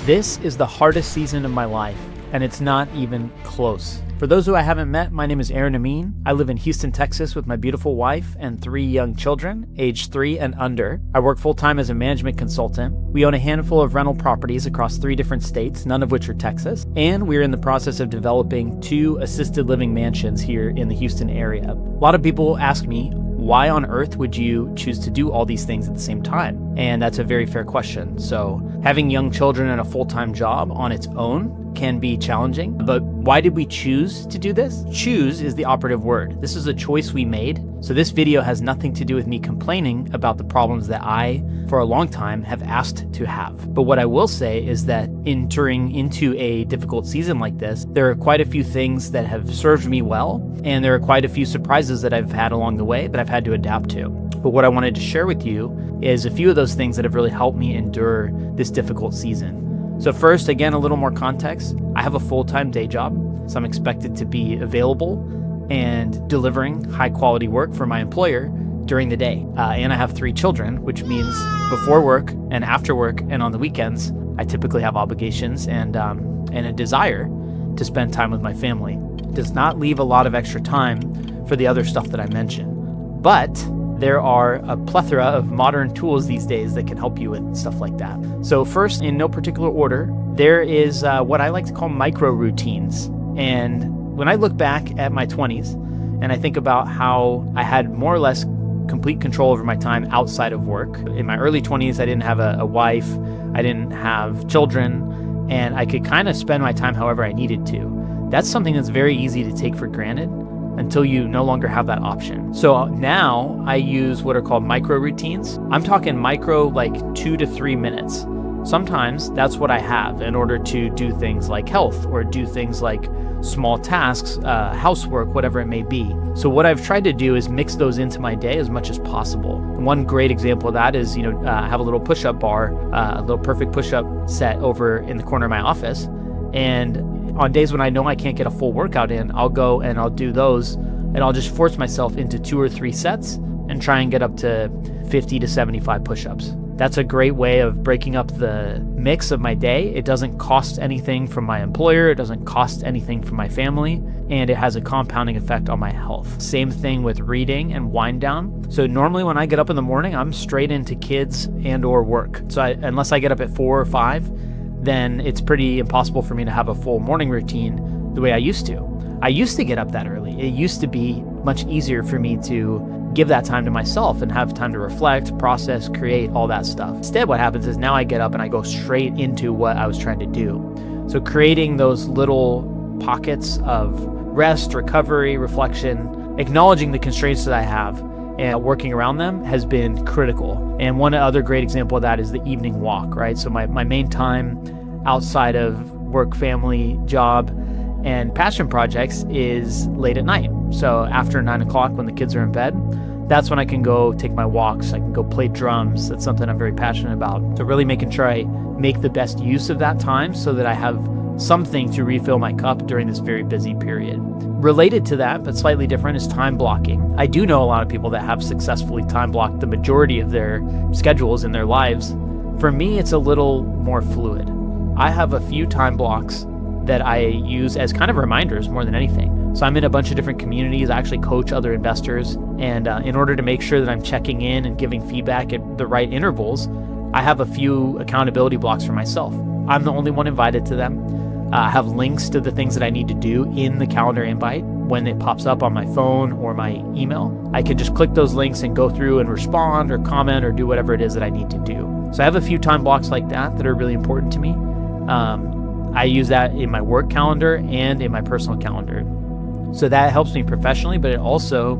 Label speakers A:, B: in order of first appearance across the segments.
A: This is the hardest season of my life, and it's not even close. For those who I haven't met, my name is Aaron Amin. I live in Houston, Texas with my beautiful wife and 3 young children, aged 3 and under. I work full-time as a management consultant. We own a handful of rental properties across 3 different states, none of which are Texas, and we're in the process of developing 2 assisted living mansions here in the Houston area. A lot of people ask me, why on earth would you choose to do all these things at the same time? And that's a very fair question. So having young children and a full-time job on its own can be challenging, but why did we choose to do this? Choose is the operative word. This is a choice we made. So this video has nothing to do with me complaining about the problems that I, for a long time, have asked to have. But what I will say is that entering into a difficult season like this, there are quite a few things that have served me well, and there are quite a few surprises that I've had along the way that I've had to adapt to. But what I wanted to share with you is a few of those things that have really helped me endure this difficult season. So first, again, a little more context. I have a full-time day job, so I'm expected to be available and delivering high-quality work for my employer during the day. And I have 3 children, which means before work and after work and on the weekends, I typically have obligations and a desire to spend time with my family. It does not leave a lot of extra time for the other stuff that I mentioned. But there are a plethora of modern tools these days that can help you with stuff like that. So first, in no particular order, there is what I like to call micro routines. And when I look back at my 20s and I think about how I had more or less complete control over my time outside of work. In my early 20s, I didn't have a wife, I didn't have children, and I could kind of spend my time however I needed to. That's something that's very easy to take for granted until you no longer have that option. So now I use what are called micro routines. I'm talking micro, like 2 to 3 minutes. Sometimes that's what I have in order to do things like health or do things like small tasks, housework, whatever it may be. So what I've tried to do is mix those into my day as much as possible. And one great example of that is, I have a little push-up bar, a little perfect push-up set over in the corner of my office. And on days when I know I can't get a full workout in, I'll go and I'll do those, and I'll just force myself into 2 or 3 sets and try and get up to 50 to 75 push-ups. That's a great way of breaking up the mix of my day. It doesn't cost anything from my employer, it doesn't cost anything from my family, and it has a compounding effect on my health. Same thing with reading and wind down. So normally when I get up in the morning, I'm straight into kids and or work. So unless I get up at 4 or 5, then it's pretty impossible for me to have a full morning routine the way I used to. I used to get up that early. It used to be much easier for me to give that time to myself and have time to reflect, process, create, all that stuff. Instead, what happens is now I get up and I go straight into what I was trying to do. So creating those little pockets of rest, recovery, reflection, acknowledging the constraints that I have and working around them has been critical. And one other great example of that is the evening walk, right? So my main time outside of work, family, job, and passion projects is late at night. So after 9 o'clock when the kids are in bed, that's when I can go take my walks. I can go play drums. That's something I'm very passionate about. So really making sure I make the best use of that time so that I have something to refill my cup during this very busy period. Related to that, but slightly different, is time blocking. I do know a lot of people that have successfully time blocked the majority of their schedules in their lives. For me, it's a little more fluid. I have a few time blocks that I use as kind of reminders more than anything. So I'm in a bunch of different communities. I actually coach other investors. And in order to make sure that I'm checking in and giving feedback at the right intervals, I have a few accountability blocks for myself. I'm the only one invited to them. I have links to the things that I need to do in the calendar invite. When it pops up on my phone or my email, I can just click those links and go through and respond or comment or do whatever it is that I need to do. So I have a few time blocks like that that are really important to me. I use that in my work calendar and in my personal calendar. So that helps me professionally, but it also,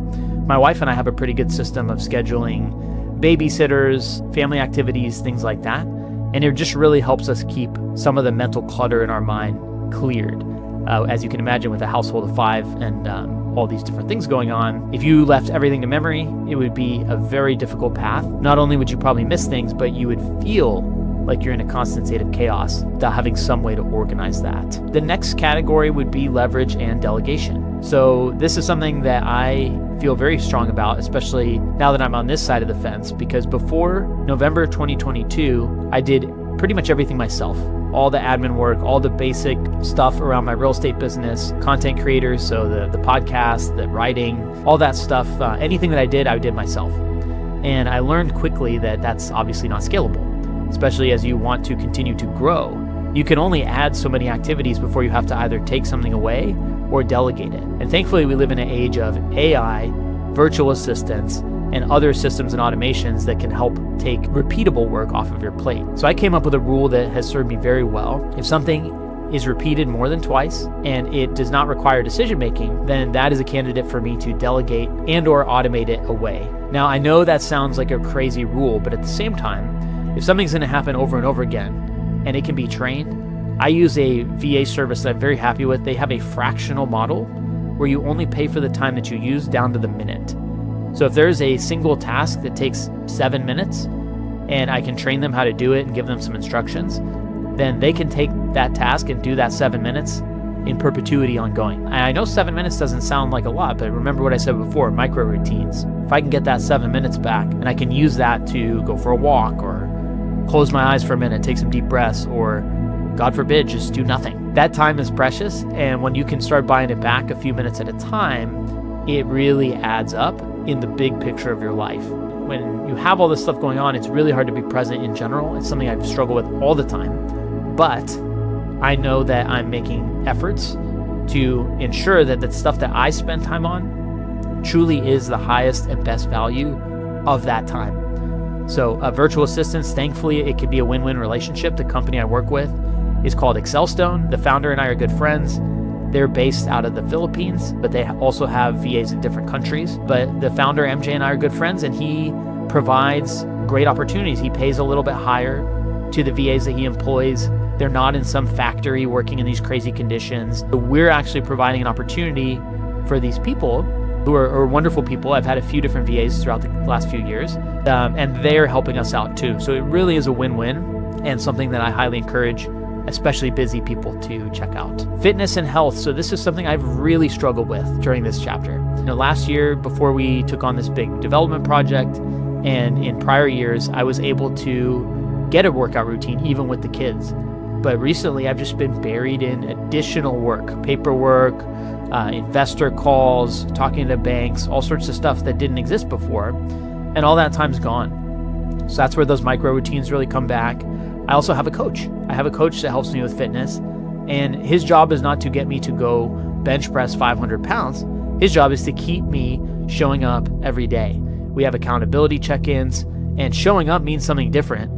A: my wife and I have a pretty good system of scheduling babysitters, family activities, things like that. And it just really helps us keep some of the mental clutter in our mind cleared. As you can imagine, with a household of 5 and all these different things going on, if you left everything to memory, it would be a very difficult path. Not only would you probably miss things, but you would feel like you're in a constant state of chaos without having some way to organize that. The next category would be leverage and delegation. So this is something that I feel very strong about, especially now that I'm on this side of the fence, because before November 2022, I did pretty much everything myself. all the admin work, all the basic stuff around my real estate business, content creators, so the podcast, the writing, all that stuff, anything that I did myself. And I learned quickly that that's obviously not scalable, especially as you want to continue to grow. You can only add so many activities before you have to either take something away or delegate it. And thankfully, we live in an age of AI, virtual assistants, and other systems and automations that can help take repeatable work off of your plate. So I came up with a rule that has served me very well. If something is repeated more than twice and it does not require decision making, then that is a candidate for me to delegate and or automate it away. Now, I know that sounds like a crazy rule, but at the same time, if something's going to happen over and over again and it can be trained, I use a VA service that I'm very happy with. They have a fractional model where you only pay for the time that you use down to the minute. So if there's a single task that takes 7 minutes and I can train them how to do it and give them some instructions, then they can take that task and do that 7 minutes in perpetuity ongoing. And I know 7 minutes doesn't sound like a lot, but remember what I said before, micro routines. If I can get that 7 minutes back and I can use that to go for a walk or close my eyes for a minute, take some deep breaths, or God forbid, just do nothing. That time is precious. And when you can start buying it back a few minutes at a time, it really adds up in the big picture of your life. When you have all this stuff going on, it's really hard to be present in general. It's something I struggle with all the time, but I know that I'm making efforts to ensure that the stuff that I spend time on truly is the highest and best value of that time. So virtual assistants, thankfully, it could be a win-win relationship. The company I work with is called Excelstone. The founder and I are good friends. They're based out of the Philippines, but they also have VAs in different countries. But the founder, MJ, and I are good friends, and he provides great opportunities. He pays a little bit higher to the VAs that he employs. They're not in some factory working in these crazy conditions. So we're actually providing an opportunity for these people who are wonderful people. I've had a few different VAs throughout the last few years, and they're helping us out too. So it really is a win-win and something that I highly encourage especially busy people to check out. Fitness and health. So this is something I've really struggled with during this chapter. Last year, before we took on this big development project, and in prior years, I was able to get a workout routine even with the kids. But recently, I've just been buried in additional work, paperwork, investor calls, talking to banks, all sorts of stuff that didn't exist before. And all that time's gone. So that's where those micro routines really come back. I also have a coach. I have a coach that helps me with fitness, and his job is not to get me to go bench press 500 pounds. His job is to keep me showing up every day. We have accountability check-ins, and showing up means something different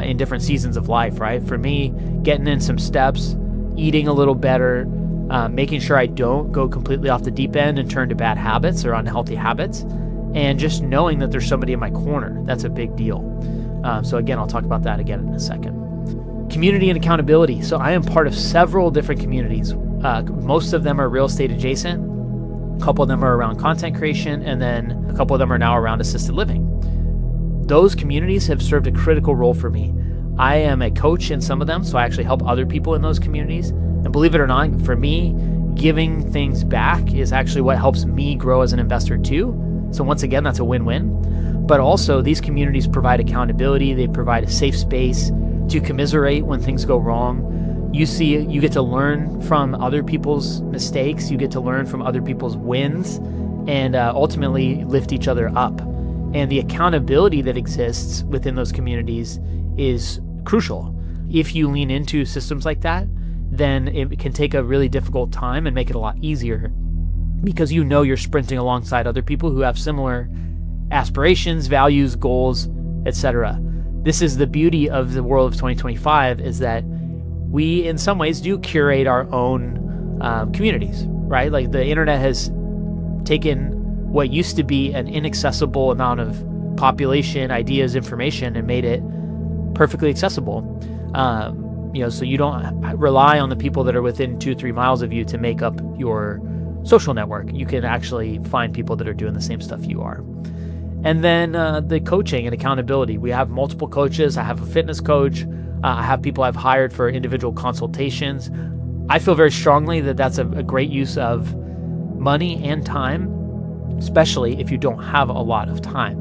A: in different seasons of life, right? For me, getting in some steps, eating a little better, making sure I don't go completely off the deep end and turn to bad habits or unhealthy habits, and just knowing that there's somebody in my corner. That's a big deal. So again, I'll talk about that again in a second. Community and accountability. So I am part of several different communities. Most of them are real estate adjacent. A couple of them are around content creation, and then a couple of them are now around assisted living. Those communities have served a critical role for me. I am a coach in some of them, so I actually help other people in those communities. And believe it or not, for me, giving things back is actually what helps me grow as an investor too. So once again, that's a win-win. But also, these communities provide accountability. They provide a safe space to commiserate when things go wrong. You get to learn from other people's mistakes. You get to learn from other people's wins, and ultimately lift each other up. And the accountability that exists within those communities is crucial. If you lean into systems like that, then it can take a really difficult time and make it a lot easier, because you know you're sprinting alongside other people who have similar aspirations, values, goals, etc. This is the beauty of the world of 2025, is that we in some ways do curate our own communities, right? Like the internet has taken what used to be an inaccessible amount of population, ideas, information, and made it perfectly accessible. So you don't rely on the people that are within 2-3 miles of you to make up your social network. You can actually find people that are doing the same stuff you are. And then the coaching and accountability. We have multiple coaches. I have a fitness coach. I have people I've hired for individual consultations. I feel very strongly that that's a great use of money and time, especially if you don't have a lot of time.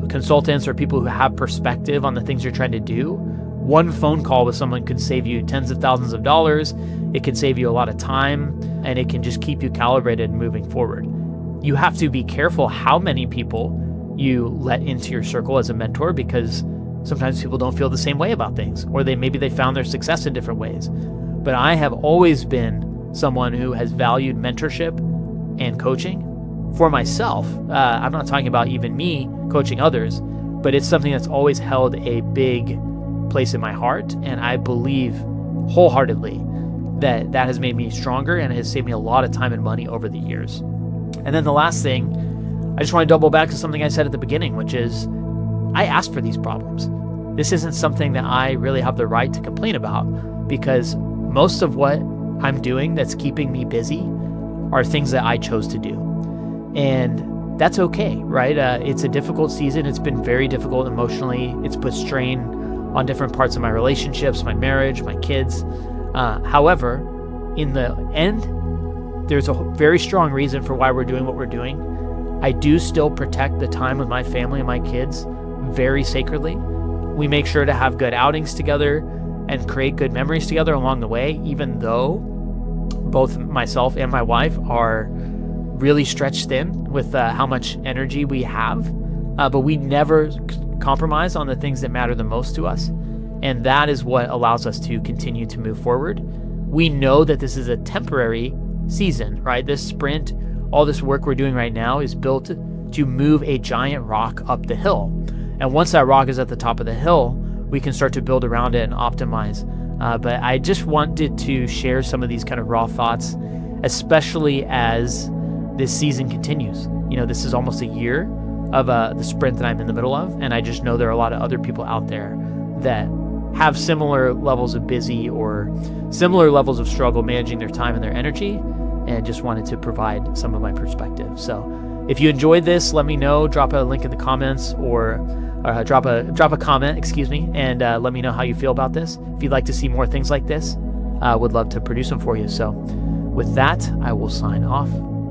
A: Consultants or people who have perspective on the things you're trying to do one phone call with someone could save you tens of thousands of dollars. It can save you a lot of time, and it can just keep you calibrated moving forward. You have to be careful how many people you let into your circle as a mentor, because sometimes people don't feel the same way about things, or maybe they found their success in different ways. But I have always been someone who has valued mentorship and coaching for myself. I'm not talking about even me coaching others, but it's something that's always held a big place in my heart. And I believe wholeheartedly that has made me stronger and has saved me a lot of time and money over the years. And then the last thing, I just want to double back to something I said at the beginning, which is I asked for these problems. This isn't something that I really have the right to complain about, because most of what I'm doing that's keeping me busy are things that I chose to do. And that's okay, right? It's a difficult season. It's been very difficult emotionally. It's put strain on different parts of my relationships, my marriage, my kids. However, in the end, there's a very strong reason for why we're doing what we're doing. I do still protect the time with my family and my kids very sacredly. We make sure to have good outings together and create good memories together along the way, even though both myself and my wife are really stretched thin with how much energy we have. But we never compromise on the things that matter the most to us. And that is what allows us to continue to move forward. We know that this is a temporary season, right? This sprint, all this work we're doing right now is built to move a giant rock up the hill. And once that rock is at the top of the hill, we can start to build around it and optimize. But I just wanted to share some of these kind of raw thoughts, especially as this season continues. This is almost a year of the sprint that I'm in the middle of. And I just know there are a lot of other people out there that have similar levels of busy or similar levels of struggle managing their time and their energy, and just wanted to provide some of my perspective. So if you enjoyed this, let me know. Drop a link in the comments, or drop a comment, and let me know how you feel about this. If you'd like to see more things like this, would love to produce them for you. So with that, I will sign off.